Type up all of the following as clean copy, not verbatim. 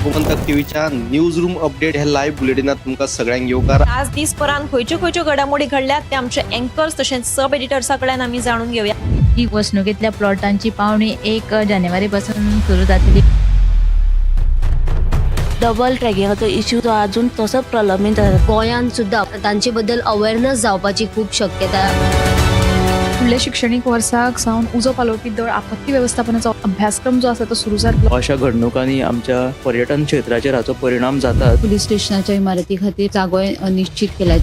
गोमंतक टीव्हीच्या news room update ह्या live बुलेटिनात तुमकां सगळ्यांक येवकार. आज दिसपरान खंयच्यो घडामोडी घडल्यात ते आमचे अँकर्स तशेंच सब एडिटर्सा कडल्यान आमी जाणून घेवया. ही वसणुकीतल्या प्लॉटांची पावणी 1 जानेवारीपासून सुरू जातली. डबल ट्रॅकिंगाचो इश्यू तो अजून तसोच प्रलंबित आसा. गोंयांत सुद्दां तांचे बद्दल अवेअरनेस जावपाची खूब शक्यता. फुडल्या शिक्षणीक वर्साक सावन उजो पालोवपी दळ आपत्ती वेवस्थापनाचो अभ्यासक्रम जो आसा तो सुरू जातलो. अशा घडणुकांनी आमच्या पर्यटन क्षेत्राचेर हाचो परिणाम जाता. पोलीस स्टेशनाच्या इमारती खातीर जागो निश्चित केला.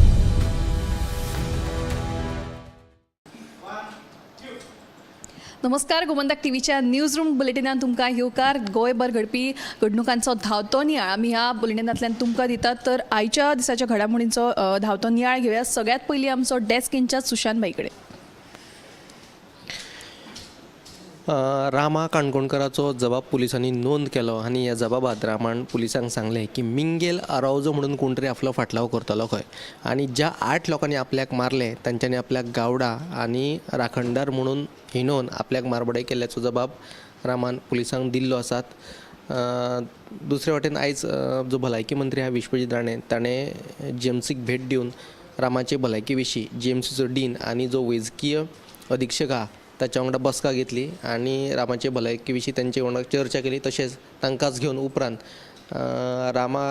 नमस्कार, गोमंतक टीव्हीच्या न्यूज रूम बुलेटिनान तुमकां येवकार. गोंयभर घडपी घडणुकांचो धांवतो नियाळ आमी ह्या बुलेटिनांतल्यान तुमकां दितात. तर आयच्या दिसाच्या घडामोडींचो धांवतो नियाळ घेवया. सगळ्यात पयलीं आमचो डेस्क इंचार्ज सुशांत भाई कडेन. रामा काणकोणकराचो जबाब पुलिसांनी नोंद केलो आनी ह्या जबाबात रामान पुलिसांक सांगलें की मिंगेल आरावजो म्हणून कोण तरी आपलो फाटलाव करतलो खंय. आनी ज्या 8 लोकांनी आपल्याक मारले तांच्यांनी आपल्याक गावडा आनी राखणदार म्हणून हिणोवन आपल्याक मारबडाय केल्ल्याचो जबाब रामान पुलिसांक दिल्लो आसात. दुसरे वटेन आयज जो भलायकी मंत्री आहा विश्वजीत राणे ताणें जीएमसीक भेट दिवन रामाचे भलायकी विशीं जीएमसीचो डीन आनी जो वैजकीय अधीक्षक आहा ताच्या वांगडा बसका घेतली आनी रामाचे भलायकी विशीं तांचे वांगडा चर्चा केली. तशेंच तांकांच घेवन उपरांत रामा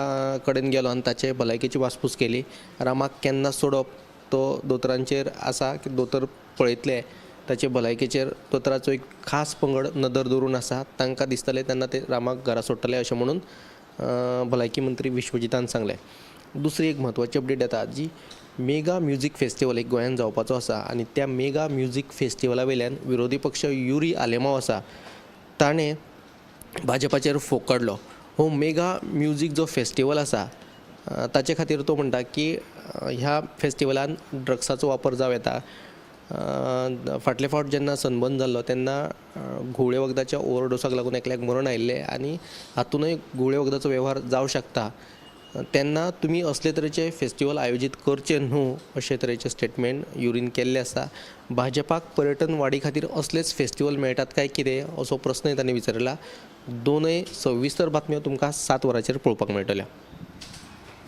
कडेन गेलो आनी ताचे भलायकेची वासपूस केली. रामाक केन्ना सोडप तो दोतोरांचेर आसा की दोतोर पळयतले ताचे भलायकेचेर. दोतोराचो एक खास पंगड नदर दवरून आसा. तांकां दिसतलें तेन्ना ते रामाक घरा सोडटले अशें म्हणून भलायकी मंत्री विश्वजितान सांगलें. दुसरी एक म्हत्वाची अपडेट येता जी मेगा म्युझिक फेस्टिवल एक गोंयांत जावपाचो आसा आनी त्या मेगा म्युझिक फेस्टिवला वयल्यान विरोधी पक्ष युरी आलेमांव आसा ताणें भाजपाचेर फोग काडलो. हो मेगा म्युझिक जो फेस्टिवल आसा ताचे खातीर तो म्हणटा की ह्या फेस्टिवलान ड्रग्साचो वापर जावं येता. फाटले फावट जेन्ना सनबर्न जाल्लो तेन्ना घुवळे वखदाच्या ओव्हरडोसाक लागून एकल्याक मरण आयिल्लें आनी हातूनय घुवळे वखदाचो वेव्हार जावं शकता. तेन्ना तुमी असले तरेचे फेस्टिवल आयोजीत करचे न्हू अशे तरेचे स्टेटमेंट युरीन केल्ले आसा. भाजपाक पर्यटन वाडी खातीर असलेच फेस्टिवल मेळटात काय कितें असो प्रस्नय ताणें विचारला. दोनय सविस्तर बातम्यो तुमकां 7 वरांचेर पळोवपाक मेळटल्या.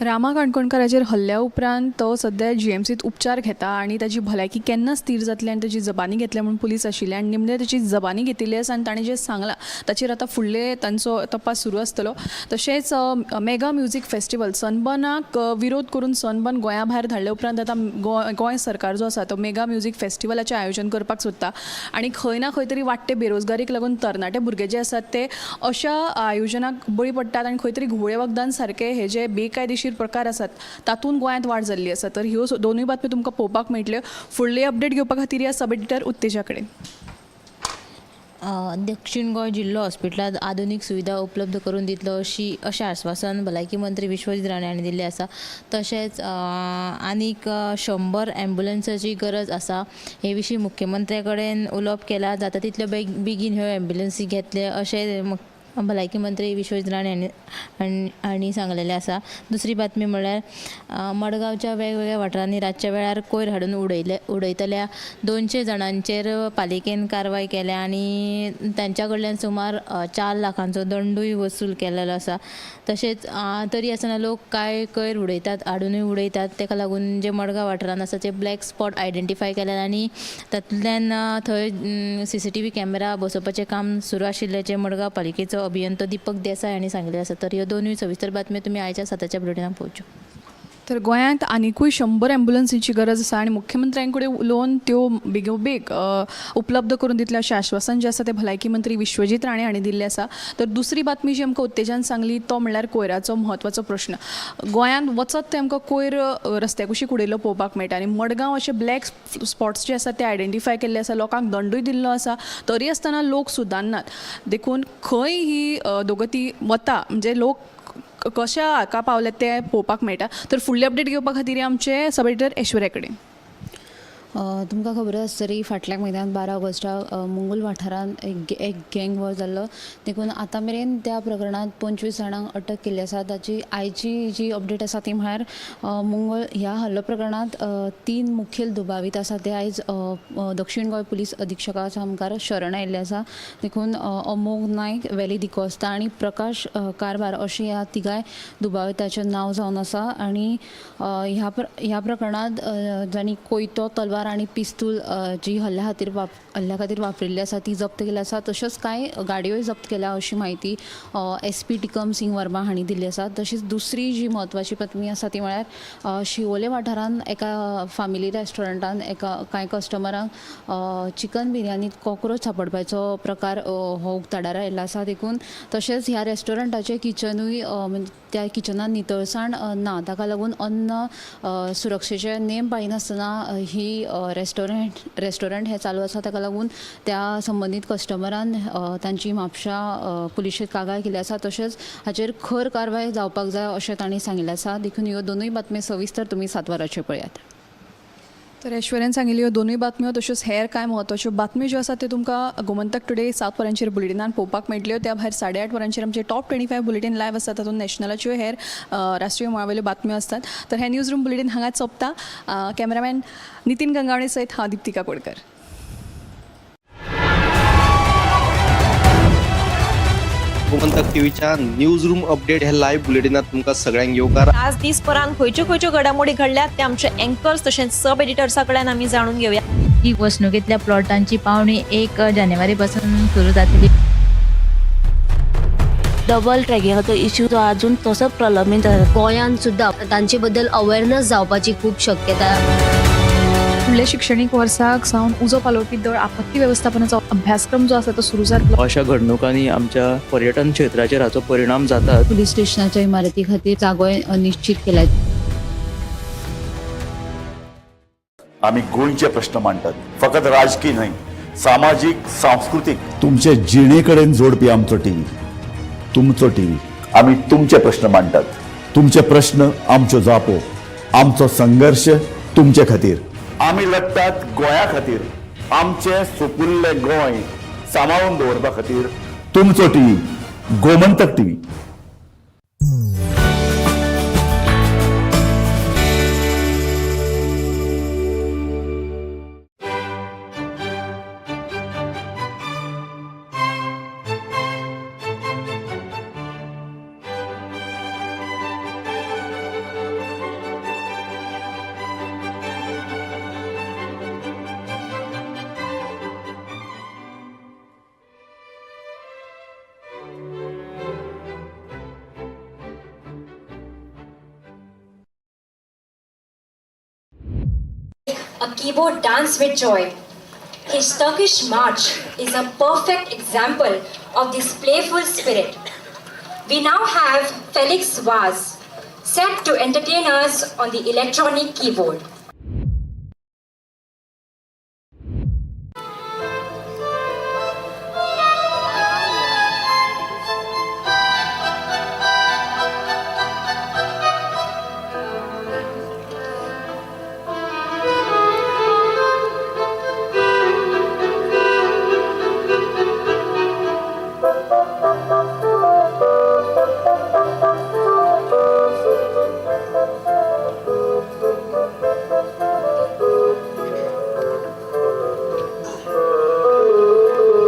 रामा काणकोणकराचेर हल्ल्या उपरांत तो सध्या जीएमसीत उपचार घेता आनी ताची भलायकी केन्ना स्थिर जातली आनी ताची जबानी घेतल्या म्हणून पुलीस आशिल्ले आनी निमणे ताची जबानी घेतिल्ली आसा आनी ताणें जें सांगलां ताचेर आतां फुडले तांचो तपास सुरू आसतलो. तशेंच मेगा म्युझिक फेस्टिवल सनबर्नाक विरोध करून सनबर्न गोंया भायर धाडले उपरांत आतां गोंय सरकार जो आसा तो मेगा म्युझिक फेस्टिवलाचें आयोजन करपाक सोदता आनी खंय ना खंय तरी वाडटे बेरोजगारीक लागून तरणाटे भुरगे जे आसात ते अशा आयोजनाक बळी पडटात आनी खंय तरी घुवळे वखदान सारके हे जे बेकायदेशीर प्रकार आसात तातूंत गोंयांत वाड जाल्ली आसा. तर ह्यो दोनूय बातम्यो तुमकां पळोवपाक मेळटल्यो. फुडली अपडेट घेवपा खातीर ह्या सब एडिटर उत्तेजा कडेन. दक्षिण गोंय जिल्लो हॉस्पिटलांत आधुनीक सुविधा उपलब्ध करून दितलो अशें आश्वासन भलायकी मंत्री विश्वजीत राणे हांणी दिल्लें आसा. तशेंच आनीक 100 ॲम्ब्युलन्साची गरज आसा हे विशीं मुख्यमंत्र्या कडेन उलोवप केला. जाता तितले बेगीन ह्यो ॲम्ब्युलन्सी घेतले अशें भलायकी मंत्री विश्वजीत राणे हांणी सांगलेलें आसा. दुसरी बातमी म्हळ्यार मडगांवच्या वेगवेगळ्या वाठारांनी रातच्या वेळार कोयर हाडून उडयतल्या 200 जाणांचेर पालिकेन कारवाय केल्या आनी तांच्या कडल्यान सुमार 4 लाखांचो दंडूय वसूल केलेलो आसा. तशेंच तरी आसतना लोक कांय कोयर उडयतात हाडूनय उडयतात. ताका लागून जे मडगांव वाठारांत आसा ते ब्लॅक स्पॉट आयडेंटिफाय केल्यात आनी तातूंतल्यान थंय CCTV कॅमेरा बसोवपाचें काम सुरू आशिल्ल्याचें मडगांव पालिकेचो अभियंतो दीपक देसाय हांणी सांगलें आसा. तर ह्यो दोनूय सविस्तर बातम्यो तुमी आयच्या 7च्या बुलेटिनांत पळोवच्यो. तर गोंयांत आनिकूय 100 ॲम्ब्युलन्सीची गरज आसा आनी मुख्यमंत्र्यां कडेन उलोवन त्यो बेगोबेग उपलब्ध करून दितले अशें आश्वासन जें आसा तें भलायकी मंत्री विश्वजीत राणे हांणी दिल्लें आसा. तर दुसरी बातमी जी आमकां उत्तेजान सांगली तो म्हणल्यार कोयराचो म्हत्वाचो प्रश्न. गोंयांत वचत ते आमकां कोयर रस्त्या कुशीक उडयल्लो पळोवपाक मेळटा आनी मडगांव अशे ब्लॅक स्पॉट्स जे आसा ते आयडेंटिफाय केल्ले आसा. लोकांक दंडूय दिल्लो आसा. तरी आसतना लोक सुदारनात. देखून खंय ही दोगती वता म्हणजे लोक कशा हाका पावले ते पळोवपाक मेळटा. तर फुडले अपडेट घेवपा खातीर आमचे सब एडिटर ऐश्वर्या कडेन. तुमकां खबर आसतली फाटल्या म्हयन्यात 12 ऑगस्टाक मुंगूल वाठारांत एक गँग वॉर जाल्लो देखून आतां मेरेन त्या प्रकरणांत 25 जाणांक अटक केल्ली आसा. ताची आयची जी अपडेट आसा ती म्हळ्यार मुंगूल ह्या हल्लो प्रकरणांत 3 मुखेल दुबावीत आसा ते आयज दक्षिण गोंय पुलीस अधीक्षकाच्या मुखार शरण आयिल्ले आसा. देखून अमोग नायक, वेली दिकोस्ता आनी प्रकाश कारभार अशें ह्या तिगाय दुबाविताचें नांव जावन आसा. आनी ह्या प्रकरणांत जांणी कोयतो, तलवार आनी पिस्तूल जी हल्ल्या खातीर वापरिल्ली आसा ती जप्त केली आसा. तश्योच कांय गाडयोय जप्त केल्या अशी माहिती SP टिकम सिंग वर्मा हांणी दिल्ली आसा. तशीच दुसरी जी म्हत्वाची बातमी आसा ती म्हळ्यार शिवोले वाठारांत एका फॅमिली रेस्टॉरंटान कांय कस्टमरांक चिकन बिरयानीत कॉक्रोच सापडपाचो प्रकार हो उक्ताडार आयिल्लो आसा. देखून तशेंच ह्या रेस्टॉरंटाचें किचनूय म्हणजे त्या किचनान नितळसाण ना, ताका लागून अन्न सुरक्षेचे नेम पाळिनासतना ही रेस्टॉरंट हे चालू आसा. ताका लागून त्या संबंदीत कस्टमरान तांची म्हापशा पुलिशेक कागाळ केली आसा. तशेंच हाचेर खर कारवाय जावपाक जाय अशें तांणी सांगिल्लें आसा. देखून ह्यो दोनूय बातम्यो सविस्तर तुमी 7 वरांचेर पळयात. तर ऐश्वर्यान सांगिल्ल्यो ह्यो दोनूय बातम्यो तश्योच हेर कांय म्हत्वाच्यो बातम्यो ज्यो आसात त्यो तुमकां गोमंतक टुडे 7 वरांचेर बुलेटिनान पळोवपाक मेळटल्यो. त्या भायर 8:30 वरांचेर आमचे टॉप 25 बुलेटिन लायव्ह आसा. तातूंत नॅशनलाच्यो हेर राष्ट्रीय मळावेल्यो बातम्यो असतात. तर हे न्यूज रूम बुलेटिन हांगाच सोंपता. कॅमेरामॅन नितीन गंगावणे सयत हांव दिप्तिका कोडकर. गोमंतक टीव्हीच्या न्यूज रूम अपडेट ह्या लायव्ह बुलेटिनात तुमकां सगळ्यांक येवकार. आज दिसभरान खंयच्यो घडामोडी घडल्यात ते आमचे एंकर्स तशेंच सब एडिटर्सा कडल्यान आमी जाणून घेवया. ही वसणुकेंतल्या प्लॉटांची पावणी 1 जानेवारी पासून सुरू जातली. डबल ट्रॅकिंगाचो इश्यू जो अजून तसोच प्रलंबीत आसा. गोंयांत सुद्दां तांचे बद्दल अवेअरनेस जावपाची खूब शक्यता. फुडल्या शिक्षणीक वर्साक सावन उजो पालोवपी दळ आपत्ती वेवस्थापनाचो अभ्यासक्रम जो आसा तो सुरू जातलो. अशा घडणुकांनी आमच्या पर्यटन क्षेत्राचेर हाचो परिणाम जाता. पुलीस स्टेशनाच्या इमारती खातीर जागोय निश्चित केल्यात. आम्ही गोंयचे प्रश्न मांडटात, फकत राजकीय न्हय, सामाजीक, सांस्कृतिक. तुमचे जिणेकडेन जोडपी आमचो टीव्ही, तुमचो टीव्ही. आम्ही तुमचे प्रश्न मांडटात. तुमचे प्रश्न आमच्यो जापो, आमचो संघर्ष तुमचे खातीर. आम्ही लढटात गोंया खातीर, आमचे सोपुल्ले गोंय सांबाळून दवरपा खातीर. तुमचो TV, Gomantak TV. A keyboard dance with joy. His Turkish march is a perfect example of this playful spirit. We now have Felix Vaz set to entertain us on the electronic keyboard.